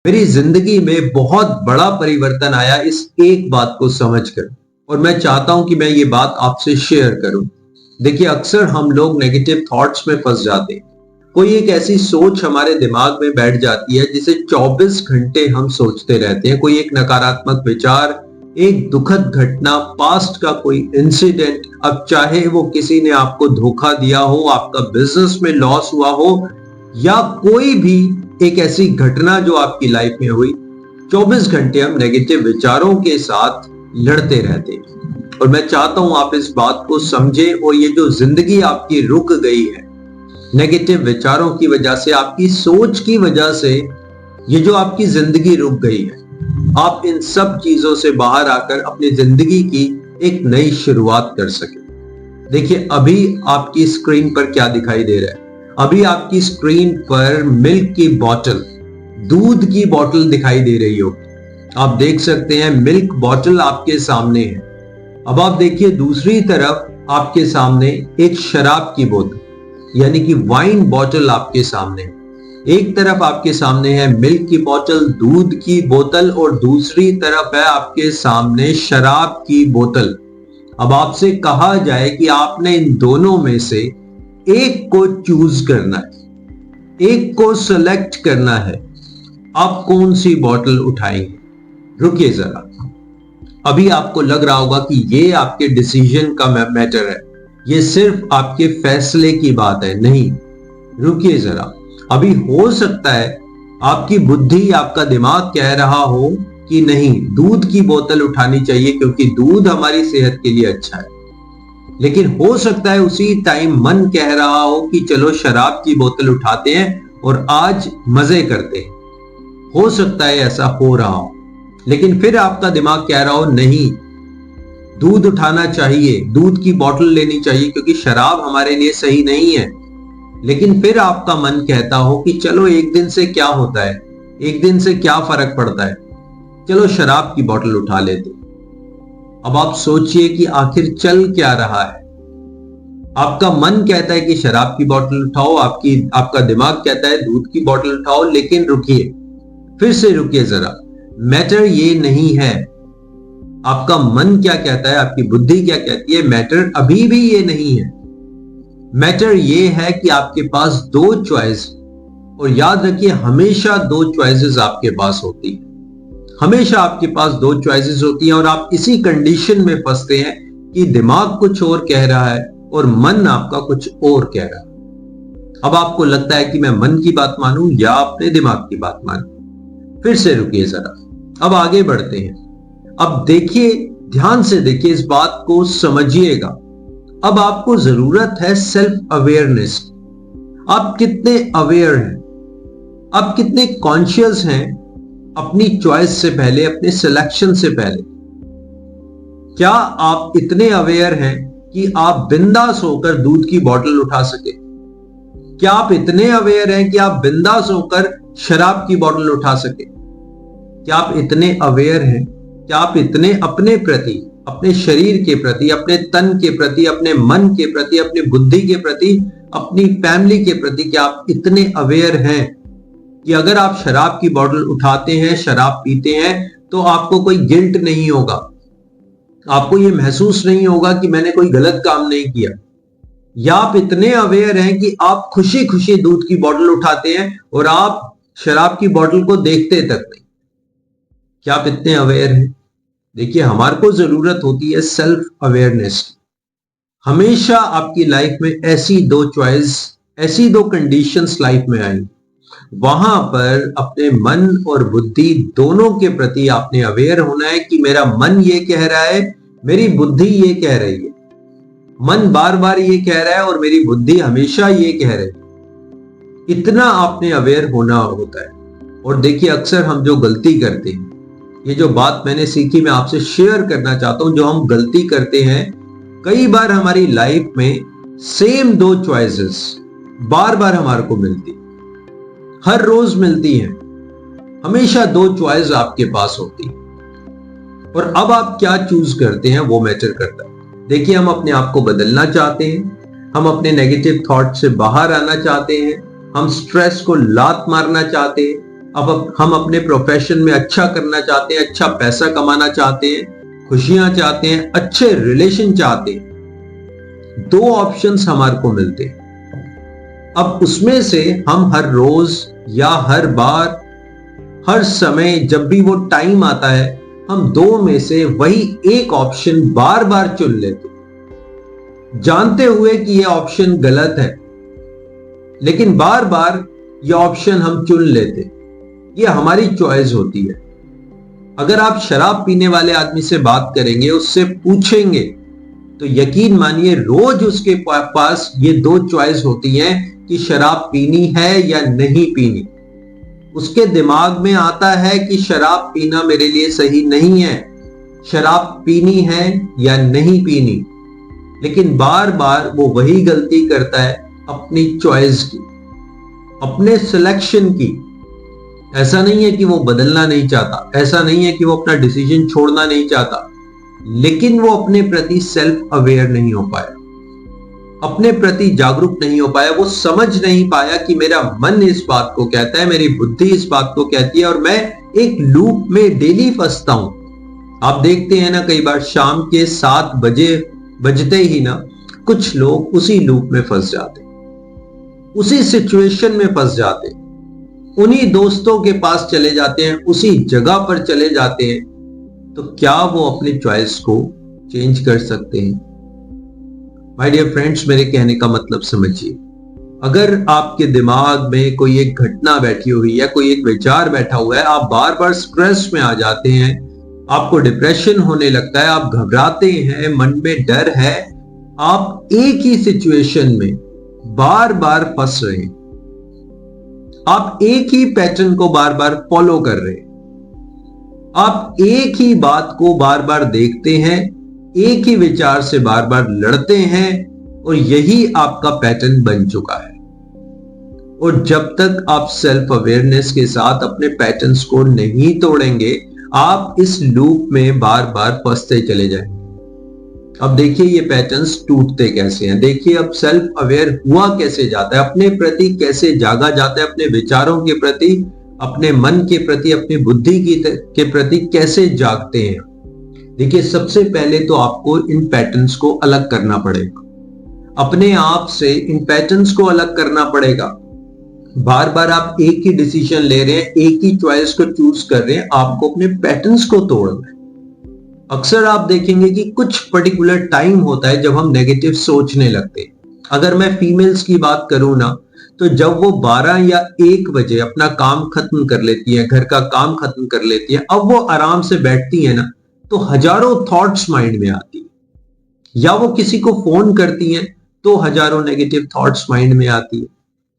मेरी जिंदगी में बहुत बड़ा परिवर्तन आया इस एक बात को समझकर, और मैं चाहता हूं कि मैं ये बात आपसे शेयर करूं। देखिए, अक्सर हम लोग नेगेटिव थॉट्स में फंस जाते हैं। कोई एक ऐसी सोच हमारे दिमाग में बैठ जाती है जिसे 24 घंटे हम सोचते रहते हैं। कोई एक नकारात्मक विचार, एक दुखद घटना, पास्ट का कोई इंसिडेंट, अब चाहे वो किसी ने आपको धोखा दिया हो, आपका बिजनेस में लॉस हुआ हो, या कोई भी एक ऐसी घटना जो आपकी लाइफ में हुई, 24 घंटे हम नेगेटिव विचारों के साथ लड़ते रहते हैं। और मैं चाहता हूं आप इस बात को समझें, और ये जो जिंदगी आपकी रुक गई है नेगेटिव विचारों की वजह से, आपकी सोच की वजह से, ये जो आपकी जिंदगी रुक गई है, आप इन सब चीजों से बाहर आकर अपनी जिंदगी की एक नई शुरुआत कर सके। देखिए, अभी आपकी स्क्रीन पर क्या दिखाई दे रहा है? अभी आपकी स्क्रीन पर मिल्क की बॉटल, दूध की बॉटल दिखाई दे रही हो। आप देख सकते हैं मिल्क बॉटल आपके सामने है। अब आप देखिए, दूसरी तरफ आपके सामने एक शराब की बोतल यानी कि वाइन बॉटल आपके सामने है। एक तरफ आपके सामने है मिल्क की बोतल, दूध की बोतल, और दूसरी तरफ है आपके सामने शराब की बोतल। अब आपसे कहा जाए कि आपने इन दोनों में से एक को चूज करना है, एक को सेलेक्ट करना है। आप कौन सी बॉटल उठाएंगे? रुकिए जरा, अभी आपको लग रहा होगा कि ये आपके डिसीजन का मैटर है, ये सिर्फ आपके फैसले की बात है। नहीं, रुकिए जरा, अभी हो सकता है आपकी बुद्धि, आपका दिमाग कह रहा हो कि नहीं, दूध की बोतल उठानी चाहिए क्योंकि दूध हमारी सेहत के लिए अच्छा है। लेकिन हो सकता है उसी टाइम मन कह रहा हो कि चलो शराब की बोतल उठाते हैं और आज मजे करते हैं। हो सकता है ऐसा हो रहा हो, लेकिन फिर आपका दिमाग कह रहा हो नहीं, दूध उठाना चाहिए, दूध की बोतल लेनी चाहिए क्योंकि शराब हमारे लिए सही नहीं है। लेकिन फिर आपका मन कहता हो कि चलो एक दिन से क्या होता है, एक दिन से क्या फर्क पड़ता है, चलो शराब की बोतल उठा लेते। अब आप सोचिए कि आखिर चल क्या रहा है। आपका मन कहता है कि शराब की बोतल उठाओ, आपका दिमाग कहता है दूध की बोतल उठाओ। लेकिन रुकिए, फिर से रुकिए जरा, मैटर ये नहीं है आपका मन क्या कहता है, आपकी बुद्धि क्या कहती है, मैटर अभी भी ये नहीं है। मैटर ये है कि आपके पास दो चॉइस, और याद रखिए हमेशा दो चॉइसेस आपके पास होती है, हमेशा आपके पास दो चॉइसेस होती हैं। और आप इसी कंडीशन में फंसते हैं कि दिमाग कुछ और कह रहा है और मन आपका कुछ और कह रहा है। अब आपको लगता है कि मैं मन की बात मानूं या अपने दिमाग की बात मानूं? फिर से रुकिए जरा, अब आगे बढ़ते हैं। अब देखिए, ध्यान से देखिए, इस बात को समझिएगा। अब आपको जरूरत है सेल्फ अवेयरनेस। आप कितने अवेयर हैं, आप कितने कॉन्शियस हैं अपनी चॉइस से पहले, अपने सिलेक्शन से पहले? क्या आप इतने अवेयर हैं कि आप बिंदास होकर दूध की बोतल उठा सके? क्या आप इतने अवेयर हैं कि आप बिंदास होकर शराब की बोतल उठा सके? क्या आप इतने अवेयर हैं, क्या आप इतने अपने प्रति, अपने शरीर के प्रति, अपने तन के प्रति, अपने मन के प्रति, अपनी बुद्धि के प्रति, अपनी फैमिली के प्रति, क्या आप इतने अवेयर हैं कि अगर आप शराब की बोतल उठाते हैं, शराब पीते हैं, तो आपको कोई गिल्ट नहीं होगा, आपको यह महसूस नहीं होगा कि मैंने कोई गलत काम नहीं किया? या आप इतने अवेयर हैं कि आप खुशी खुशी दूध की बोतल उठाते हैं और आप शराब की बोतल को देखते तक नहीं? क्या आप इतने अवेयर हैं? देखिए, हमारे को जरूरत होती है सेल्फ अवेयरनेस। हमेशा आपकी लाइफ में ऐसी दो चॉइस, ऐसी दो कंडीशंस लाइफ में आई, वहां पर अपने मन और बुद्धि दोनों के प्रति आपने अवेयर होना है कि मेरा मन ये कह रहा है, मेरी बुद्धि ये कह रही है। मन बार बार ये कह रहा है और मेरी बुद्धि हमेशा ये कह रही है। इतना आपने अवेयर होना होता है। और देखिए, अक्सर हम जो गलती करते हैं, ये जो बात मैंने सीखी मैं आपसे शेयर करना चाहता हूं, जो हम गलती करते हैं, कई बार हमारी लाइफ में सेम दो चॉइसेस बार बार हमारे को मिलती, हर रोज मिलती हैं, हमेशा दो चॉइस आपके पास होती, और अब आप क्या चूज करते हैं वो मैटर करता है। देखिए, हम अपने आप को बदलना चाहते हैं, हम अपने नेगेटिव थॉट से बाहर आना चाहते हैं, हम स्ट्रेस को लात मारना चाहते हैं, अब हम अपने प्रोफेशन में अच्छा करना चाहते हैं, अच्छा पैसा कमाना चाहते हैं, खुशियां चाहते हैं, अच्छे रिलेशन चाहते हैं। दो ऑप्शंस हमारे को मिलते हैं। अब उसमें से हम हर रोज या हर बार, हर समय, जब भी वो टाइम आता है, हम दो में से वही एक ऑप्शन बार बार चुन लेते, जानते हुए कि यह ऑप्शन गलत है, लेकिन बार बार यह ऑप्शन हम चुन लेते। यह हमारी चॉइस होती है। अगर आप शराब पीने वाले आदमी से बात करेंगे, उससे पूछेंगे, तो यकीन मानिए रोज उसके पास ये दो चॉइस होती हैं कि शराब पीनी है या नहीं पीनी। उसके दिमाग में आता है कि शराब पीना मेरे लिए सही नहीं है, शराब पीनी है या नहीं पीनी, लेकिन बार बार वो वही गलती करता है अपनी चॉइस की, अपने सिलेक्शन की। ऐसा नहीं है कि वो बदलना नहीं चाहता, ऐसा नहीं है कि वो अपना डिसीजन छोड़ना नहीं चाहता, लेकिन वो अपने प्रति सेल्फ अवेयर नहीं हो पाया, अपने प्रति जागरूक नहीं हो पाया। वो समझ नहीं पाया कि मेरा मन इस बात को कहता है, मेरी बुद्धि इस बात को कहती है, और मैं एक लूप में डेली फंसता हूं। आप देखते हैं ना, कई बार शाम के 7 बजे बजते ही ना कुछ लोग उसी लूप में फंस जाते, उसी सिचुएशन में फंस जाते, उन्हीं दोस्तों के पास चले जाते हैं, उसी जगह पर चले जाते हैं। तो क्या वो अपनी चॉइस को चेंज कर सकते हैं? माय डियर फ्रेंड्स, मेरे कहने का मतलब समझिए। अगर आपके दिमाग में कोई एक घटना बैठी हुई है, कोई एक विचार बैठा हुआ है, आप बार बार स्ट्रेस में आ जाते हैं, आपको डिप्रेशन होने लगता है, आप घबराते हैं, मन में डर है, आप एक ही सिचुएशन में बार बार फंस रहे हैं, आप एक ही पैटर्न को बार बार फॉलो कर रहे हैं, आप एक ही बात को बार बार देखते हैं, एक ही विचार से बार बार लड़ते हैं, और यही आपका पैटर्न बन चुका है। और जब तक आप सेल्फ अवेयरनेस के साथ अपने पैटर्न्स को नहीं तोड़ेंगे, आप इस लूप में बार बार फंसते चले जाएंगे। अब देखिए ये पैटर्न्स टूटते कैसे हैं। देखिए अब सेल्फ अवेयर हुआ कैसे जाता है, अपने प्रति कैसे जागा जाता है, अपने विचारों के प्रति, अपने मन के प्रति, अपनी बुद्धि के प्रति कैसे जागते हैं। देखिए सबसे पहले तो आपको इन पैटर्न्स को अलग करना पड़ेगा, अपने आप से इन पैटर्न्स को अलग करना पड़ेगा। बार बार आप एक ही डिसीजन ले रहे हैं, एक ही चॉइस को चूज कर रहे हैं, आपको अपने पैटर्न्स को तोड़ना है। अक्सर आप देखेंगे कि कुछ पर्टिकुलर टाइम होता है जब हम नेगेटिव सोचने लगते हैं। अगर मैं फीमेल्स की बात करूं ना, तो जब वो 12 या 1 बजे अपना काम खत्म कर लेती है, घर का काम खत्म कर लेती है, अब वो आराम से बैठती है ना, तो हजारों थॉट्स माइंड में आती है, या वो किसी को फोन करती हैं तो हजारों नेगेटिव थॉट्स माइंड में आती है।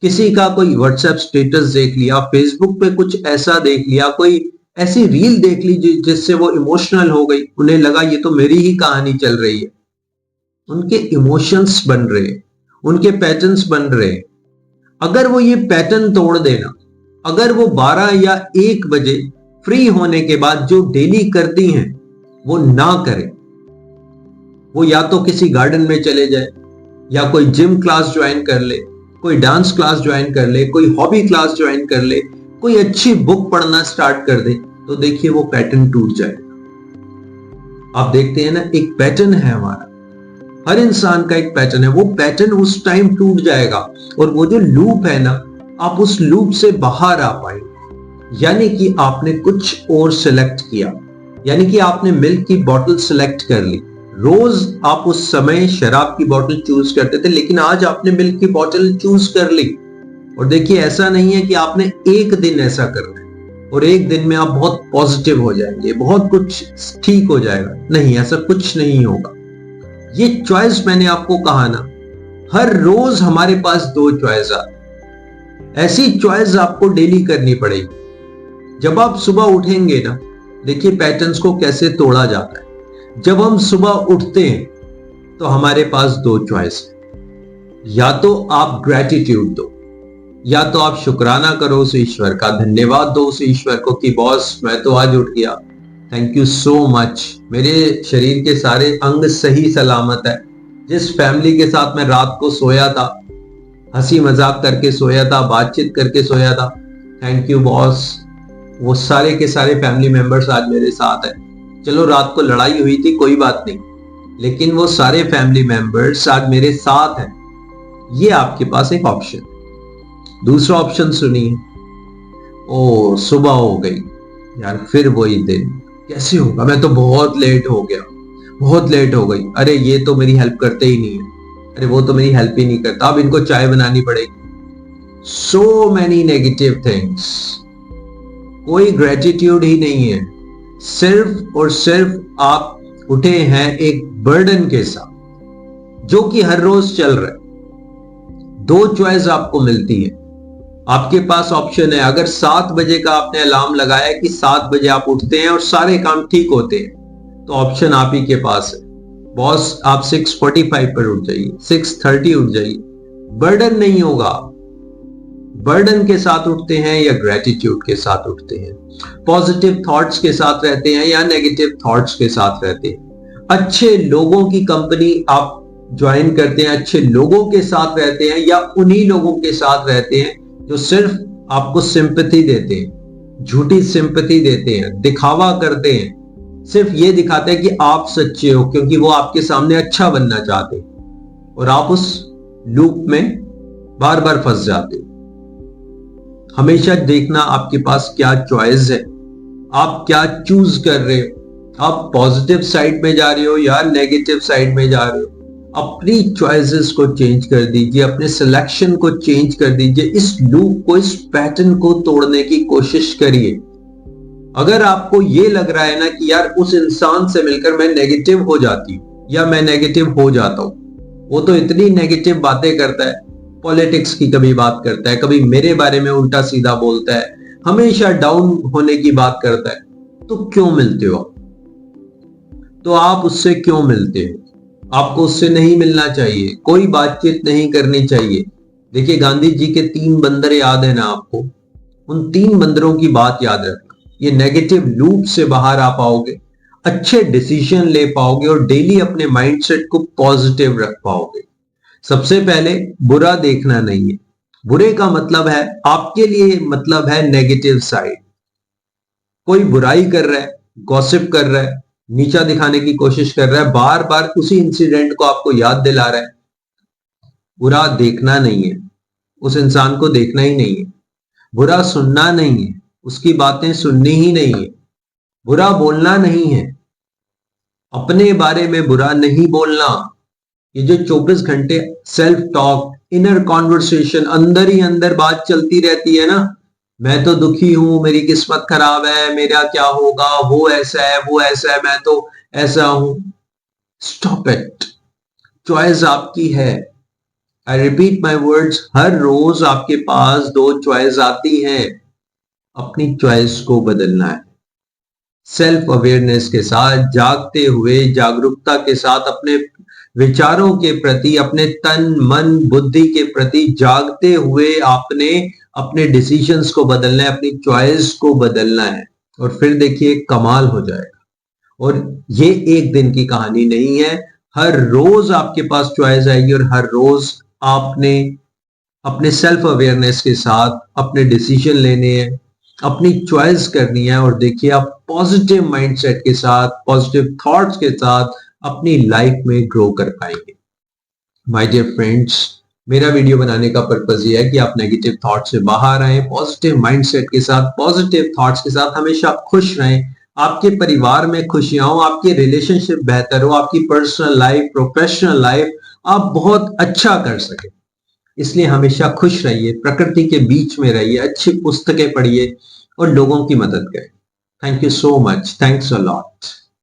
किसी का कोई व्हाट्सएप स्टेटस देख लिया, फेसबुक पे कुछ ऐसा देख लिया, कोई ऐसी रील देख ली जिससे वो इमोशनल हो गई, उन्हें लगा ये तो मेरी ही कहानी चल रही है। उनके इमोशंस बन रहे हैं, उनके पैटर्न्स बन रहे हैं। अगर वो ये पैटर्न तोड़ देना, अगर वो 12 या 1 बजे फ्री होने के बाद जो डेली करती हैं वो ना करें, वो या तो किसी गार्डन में चले जाए, या कोई जिम क्लास ज्वाइन कर ले, कोई डांस क्लास ज्वाइन कर ले, कोई हॉबी क्लास ज्वाइन कर ले, कोई अच्छी बुक पढ़ना स्टार्ट कर दे, तो देखिए वो पैटर्न टूट जाएगा। आप देखते हैं ना, एक पैटर्न है हमारा, हर इंसान का एक पैटर्न है, वो पैटर्न उस टाइम टूट जाएगा, और वो जो लूप है ना, आप उस लूप से बाहर आ पाएंगे। यानी कि आपने कुछ और सिलेक्ट किया, यानी कि आपने मिल्क की बोतल सिलेक्ट कर ली। रोज आप उस समय शराब की बोतल चूज करते थे, लेकिन आज आपने मिल्क की बोतल चूज कर ली। और देखिए ऐसा नहीं है कि आपने एक दिन ऐसा करना है और एक दिन में आप बहुत पॉजिटिव हो जाएंगे, बहुत कुछ ठीक हो जाएगा। नहीं, ऐसा कुछ नहीं होगा। ये चॉइस मैंने आपको कहा ना, हर रोज हमारे पास 2 चॉइस आती, ऐसी चॉइस आपको डेली करनी पड़ेगी। जब आप सुबह उठेंगे ना, देखिए पैटर्न्स को कैसे तोड़ा जाता है। जब हम सुबह उठते हैं तो हमारे पास 2 चॉइस, या तो आप ग्रेटिट्यूड दो, या तो आप शुक्राना करो उस ईश्वर का, धन्यवाद दो उस ईश्वर को कि बॉस मैं तो आज उठ गया, थैंक यू सो मच, मेरे शरीर के सारे अंग सही सलामत है। जिस फैमिली के साथ मैं रात को सोया था, हंसी मजाक करके सोया था, बातचीत करके सोया था, थैंक यू बॉस। वो सारे के सारे फैमिली मेंबर्स आज मेरे साथ हैं। चलो रात को लड़ाई हुई थी, कोई बात नहीं, लेकिन वो सारे फैमिली मेंबर्स आज मेरे साथ हैं। ये आपके पास एक ऑप्शन। दूसरा ऑप्शन सुनिए। ओ सुबह हो गई यार, फिर वही दिन, कैसे होगा, मैं तो बहुत लेट हो गया, बहुत लेट हो गई, अरे ये तो मेरी हेल्प करते ही नहीं है, अरे वो तो मेरी हेल्प ही नहीं करता, अब इनको चाय बनानी पड़ेगी। सो मैनी नेगेटिव थिंग्स, कोई ग्रेटिट्यूड ही नहीं है। सिर्फ और सिर्फ आप उठे हैं एक बर्डन के साथ, जो कि हर रोज चल रहा है। दो चॉइस आपको मिलती है। आपके पास ऑप्शन है, अगर 7 बजे का आपने अलार्म लगाया कि 7 बजे आप उठते हैं और सारे काम ठीक होते हैं, तो ऑप्शन आप ही के पास है। बॉस आप 6:45 पर उठ जाइए, 6:30 उठ जाइए, बर्डन नहीं होगा। बर्डन के साथ उठते हैं या ग्रेटिट्यूड के साथ उठते हैं, पॉजिटिव थॉट्स के साथ रहते हैं या नेगेटिव थॉट्स के साथ रहते हैं। अच्छे लोगों की कंपनी आप ज्वाइन करते हैं, अच्छे लोगों के साथ रहते हैं, या उन्हीं लोगों के साथ रहते हैं जो सिर्फ आपको सिंपैथी देते हैं, झूठी सिंपैथी देते हैं, दिखावा करते हैं, सिर्फ ये दिखाते हैं कि आप सच्चे हो क्योंकि वो आपके सामने अच्छा बनना चाहते हैं, और आप उस लूप में बार बार फंस जाते हो। हमेशा देखना आपके पास क्या चॉइस है, आप क्या चूज कर रहे हो, आप पॉजिटिव साइड में जा रहे हो या नेगेटिव साइड में जा रहे हो। अपनी चॉइसेस को चेंज कर दीजिए, अपने सिलेक्शन को चेंज कर दीजिए, इस लूप को, इस पैटर्न को तोड़ने की कोशिश करिए। अगर आपको ये लग रहा है ना कि यार उस इंसान से मिलकर मैं नेगेटिव हो जाती हूं या मैं नेगेटिव हो जाता हूं, वो तो इतनी नेगेटिव बातें करता है, पॉलिटिक्स की कभी बात करता है, कभी मेरे बारे में उल्टा सीधा बोलता है, हमेशा डाउन होने की बात करता है, तो क्यों मिलते हो आप? तो आप उससे क्यों मिलते हो? आपको उससे नहीं मिलना चाहिए, कोई बातचीत नहीं करनी चाहिए। देखिए गांधी जी के 3 बंदर याद है ना आपको? उन 3 बंदरों की बात याद रखना। ये नेगेटिव लूप से बाहर आ पाओगे, अच्छे डिसीजन ले पाओगे और डेली अपने माइंडसेट को पॉजिटिव रख पाओगे। सबसे पहले बुरा देखना नहीं है। बुरे का मतलब है, आपके लिए मतलब है नेगेटिव साइड। कोई बुराई कर रहा है, गॉसिप कर रहा है, नीचा दिखाने की कोशिश कर रहा है, बार बार उसी इंसिडेंट को आपको याद दिला रहा है, बुरा देखना नहीं है, उस इंसान को देखना ही नहीं है। बुरा सुनना नहीं है, उसकी बातें सुननी ही नहीं है। बुरा बोलना नहीं है, अपने बारे में बुरा नहीं बोलना। ये जो 24 घंटे सेल्फ टॉक, इनर कॉन्वर्सेशन, अंदर ही अंदर बात चलती रहती है ना, मैं तो दुखी हूं, मेरी किस्मत खराब है, मेरा क्या होगा, वो ऐसा है, वो ऐसा है, मैं तो ऐसा हूं। Stop it. चॉइस आपकी है। आई रिपीट माई वर्ड्स, हर रोज आपके पास 2 चॉइस आती हैं। अपनी चॉइस को बदलना है। सेल्फ अवेयरनेस के साथ, जागते हुए, जागरूकता के साथ, अपने विचारों के प्रति, अपने तन मन बुद्धि के प्रति जागते हुए आपने अपने डिसीजंस को बदलना है, अपनी चॉइस को बदलना है, और फिर देखिए कमाल हो जाएगा। और ये एक दिन की कहानी नहीं है, हर रोज आपके पास चॉइस आएगी और हर रोज आपने अपने सेल्फ अवेयरनेस के साथ अपने डिसीजन लेने हैं, अपनी चॉइस करनी है, और देखिए आप पॉजिटिव माइंडसेट के साथ, पॉजिटिव थॉट्स के साथ अपनी लाइफ में ग्रो कर पाएंगे। माय डियर फ्रेंड्स, मेरा वीडियो बनाने का पर्पस ये है कि आप नेगेटिव थॉट से बाहर आए, पॉजिटिव माइंडसेट के साथ, पॉजिटिव थॉट्स के साथ हमेशा खुश रहें, आपके परिवार में खुशियां हो, आपके रिलेशनशिप बेहतर हो, आपकी पर्सनल लाइफ, प्रोफेशनल लाइफ आप बहुत अच्छा कर सके। इसलिए हमेशा खुश रहिए, प्रकृति के बीच में रहिए, अच्छी पुस्तकें पढ़िए और लोगों की मदद करें। Thank you so much, thanks a lot.